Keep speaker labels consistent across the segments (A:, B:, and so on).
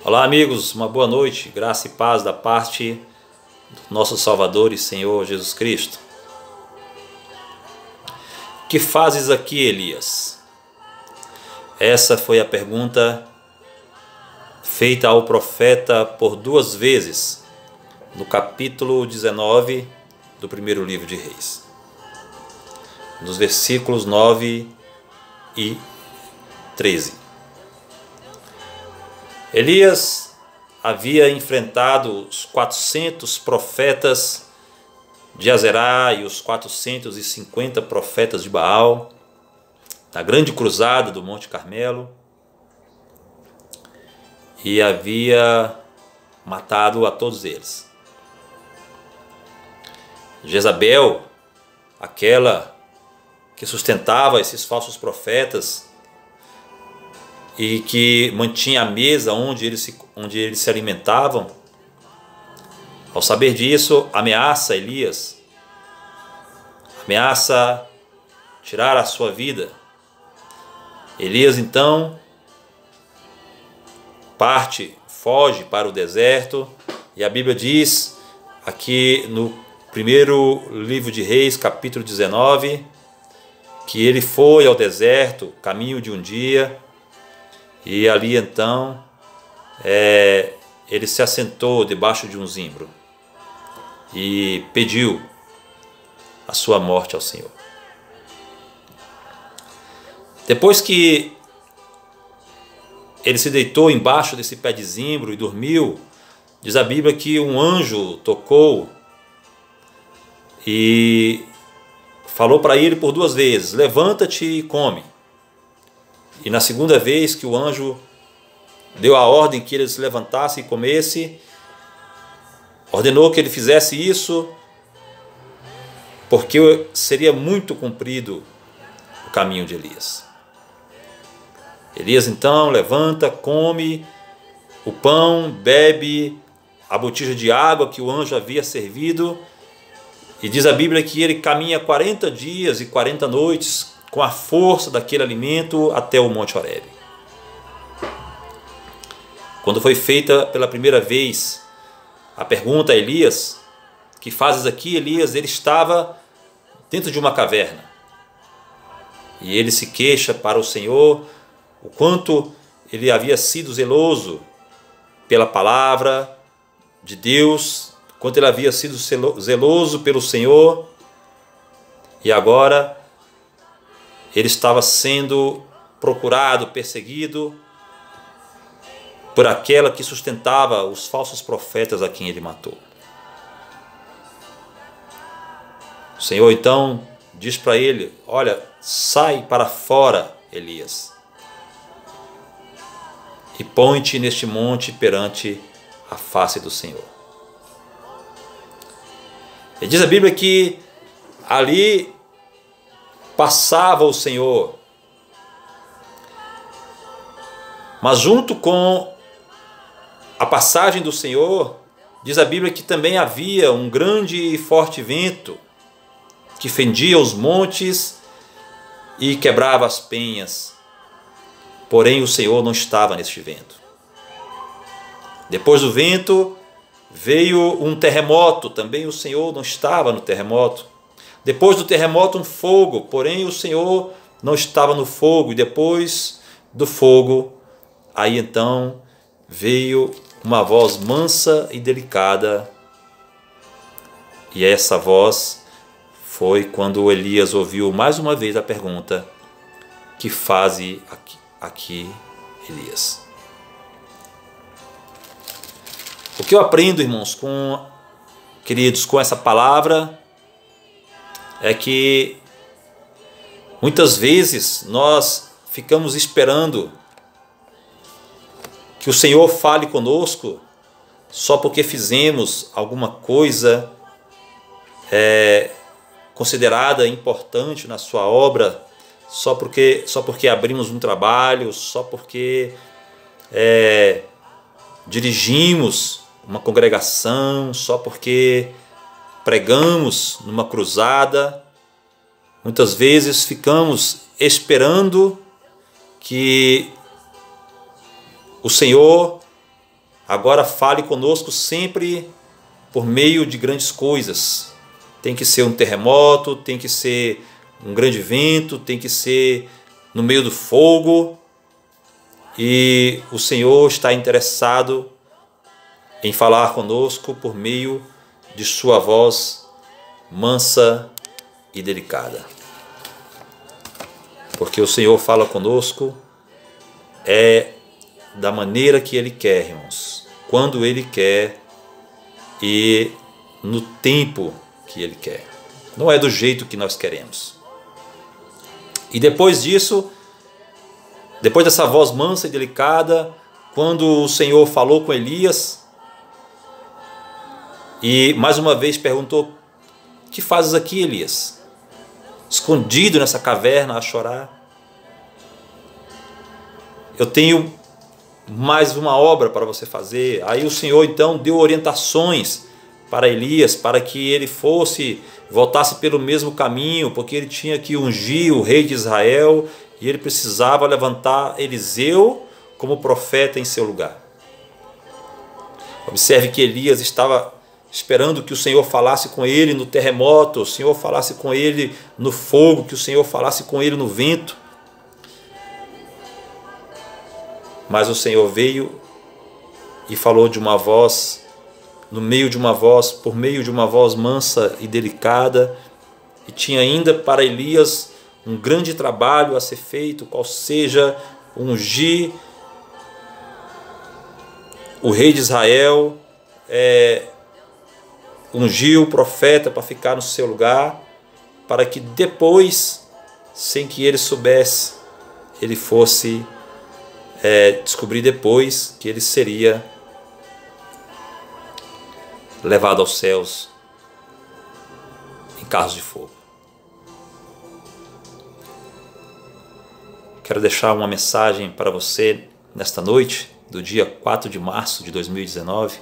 A: Olá, amigos, uma boa noite, graça e paz da parte do nosso Salvador e Senhor Jesus Cristo. Que fazes aqui, Elias? Essa foi a pergunta feita ao profeta por duas vezes no capítulo 19 do primeiro livro de Reis, nos versículos 9 e 13. Elias havia enfrentado os 400 profetas de Azerá e os 450 profetas de Baal na grande cruzada do Monte Carmelo e havia matado a todos eles. Jezabel, aquela que sustentava esses falsos profetas e que mantinha a mesa onde eles se alimentavam, ao saber disso, ameaça Elias, ameaça tirar a sua vida. Elias então foge para o deserto, e a Bíblia diz aqui no primeiro livro de Reis, capítulo 19, que ele foi ao deserto, caminho de um dia, e ali então ele se assentou debaixo de um zimbro e pediu a sua morte ao Senhor. Depois que ele se deitou embaixo desse pé de zimbro e dormiu, diz a Bíblia que um anjo tocou e falou para ele por duas vezes: levanta-te e come. E na segunda vez que o anjo deu a ordem que ele se levantasse e comesse, ordenou que ele fizesse isso porque seria muito comprido o caminho de Elias. Elias então levanta, come o pão, bebe a botija de água que o anjo havia servido, e diz a Bíblia que ele caminha 40 dias e 40 noites com a força daquele alimento até o Monte Horebe. Quando foi feita pela primeira vez a pergunta a Elias: que fazes aqui, Elias? Ele estava dentro de uma caverna. E ele se queixa para o Senhor o quanto ele havia sido zeloso pela palavra de Deus, quanto ele havia sido zeloso pelo Senhor, e agora ele estava sendo procurado, perseguido por aquela que sustentava os falsos profetas a quem ele matou. O Senhor então diz para ele: olha, sai para fora, Elias, e põe-te neste monte perante a face do Senhor. E diz a Bíblia que ali passava o Senhor, mas junto com a passagem do Senhor, diz a Bíblia que também havia um grande e forte vento que fendia os montes e quebrava as penhas, porém o Senhor não estava neste vento. Depois do vento veio um terremoto, também o Senhor não estava no terremoto. Depois do terremoto, um fogo, porém o Senhor não estava no fogo. E depois do fogo, aí então veio uma voz mansa e delicada. E essa voz foi quando Elias ouviu mais uma vez a pergunta: que faze aqui, Elias? O que eu aprendo, irmãos, queridos, com essa palavra é que muitas vezes nós ficamos esperando que o Senhor fale conosco só porque fizemos alguma coisa considerada importante na sua obra, só porque abrimos um trabalho, só porque dirigimos uma congregação, só porque pregamos numa cruzada. Muitas vezes ficamos esperando que o Senhor agora fale conosco sempre por meio de grandes coisas. Tem que ser um terremoto, tem que ser um grande vento, tem que ser no meio do fogo. E o Senhor está interessado em falar conosco por meio de sua voz mansa e delicada. Porque o Senhor fala conosco da maneira que Ele quer, irmãos, quando Ele quer e no tempo que Ele quer. Não é do jeito que nós queremos. E depois disso, depois dessa voz mansa e delicada, quando o Senhor falou com Elias e mais uma vez perguntou: o que fazes aqui, Elias? Escondido nessa caverna a chorar? Eu tenho mais uma obra para você fazer. Aí o Senhor então deu orientações para Elias, para que ele voltasse pelo mesmo caminho, porque ele tinha que ungir o rei de Israel e ele precisava levantar Eliseu como profeta em seu lugar. Observe que Elias estava esperando que o Senhor falasse com ele no terremoto, o Senhor falasse com ele no fogo, que o Senhor falasse com ele no vento. Mas o Senhor veio e falou de uma voz, no meio de uma voz, por meio de uma voz mansa e delicada, e tinha ainda para Elias um grande trabalho a ser feito, qual seja ungir o rei de Israel, ungiu o profeta para ficar no seu lugar, para que depois, sem que ele soubesse, ele fosse descobrir depois que ele seria levado aos céus em carros de fogo. Quero deixar uma mensagem para você nesta noite, do dia 4 de março de 2019,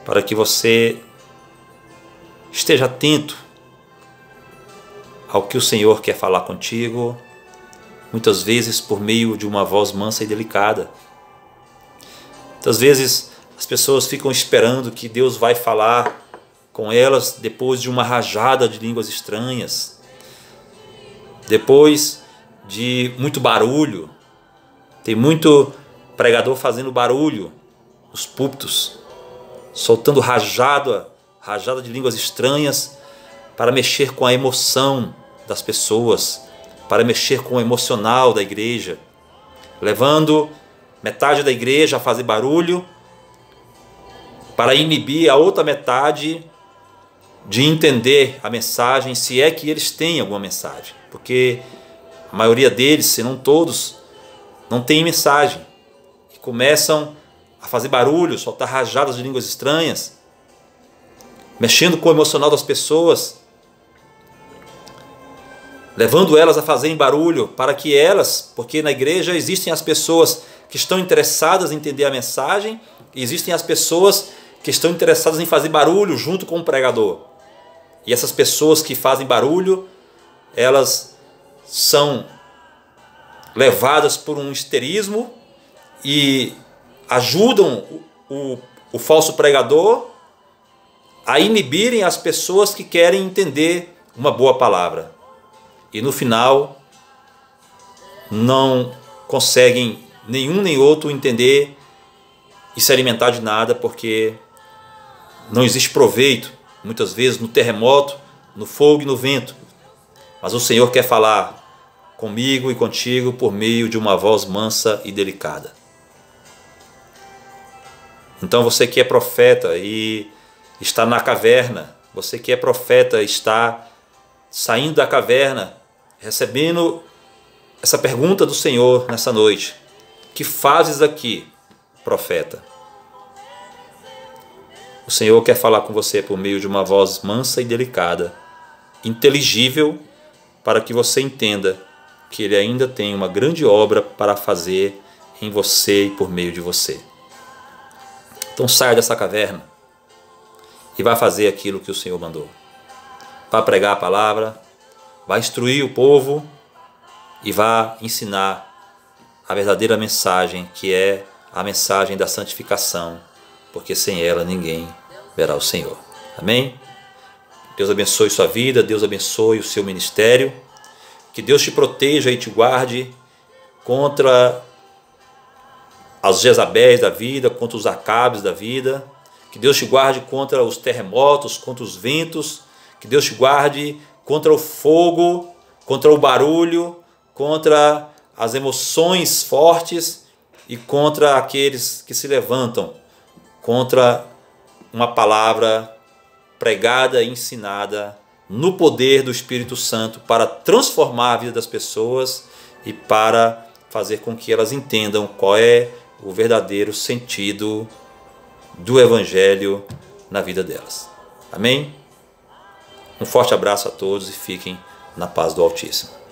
A: para que você esteja atento ao que o Senhor quer falar contigo, muitas vezes por meio de uma voz mansa e delicada. Muitas vezes as pessoas ficam esperando que Deus vai falar com elas depois de uma rajada de línguas estranhas, depois de muito barulho. Tem muito pregador fazendo barulho nos púlpitos, soltando rajada de línguas estranhas para mexer com a emoção das pessoas, para mexer com o emocional da igreja, levando metade da igreja a fazer barulho para inibir a outra metade de entender a mensagem, se é que eles têm alguma mensagem, porque a maioria deles, se não todos, não tem mensagem e começam a fazer barulho, soltar rajadas de línguas estranhas, mexendo com o emocional das pessoas, levando elas a fazerem barulho para que elas, porque na igreja existem as pessoas que estão interessadas em entender a mensagem e existem as pessoas que estão interessadas em fazer barulho junto com o pregador. E essas pessoas que fazem barulho, elas são levadas por um histerismo e ajudam o falso pregador a inibirem as pessoas que querem entender uma boa palavra. E no final não conseguem nenhum nem outro entender e se alimentar de nada, porque não existe proveito, muitas vezes no terremoto, no fogo e no vento. Mas o Senhor quer falar comigo e contigo por meio de uma voz mansa e delicada. Então você que é profeta e está na caverna, você que é profeta está saindo da caverna, recebendo essa pergunta do Senhor nessa noite: que fazes aqui, profeta? O Senhor quer falar com você por meio de uma voz mansa e delicada, inteligível, para que você entenda que Ele ainda tem uma grande obra para fazer em você e por meio de você. Então saia dessa caverna e vá fazer aquilo que o Senhor mandou. Vá pregar a palavra, vá instruir o povo e vá ensinar a verdadeira mensagem, que é a mensagem da santificação, porque sem ela ninguém verá o Senhor. Amém? Deus abençoe sua vida, Deus abençoe o seu ministério, que Deus te proteja e te guarde contra as Jezabéis da vida, contra os Acabes da vida, que Deus te guarde contra os terremotos, contra os ventos, que Deus te guarde contra o fogo, contra o barulho, contra as emoções fortes e contra aqueles que se levantam contra uma palavra pregada e ensinada no poder do Espírito Santo para transformar a vida das pessoas e para fazer com que elas entendam qual é o verdadeiro sentido do Evangelho na vida delas. Amém? Um forte abraço a todos e fiquem na paz do Altíssimo.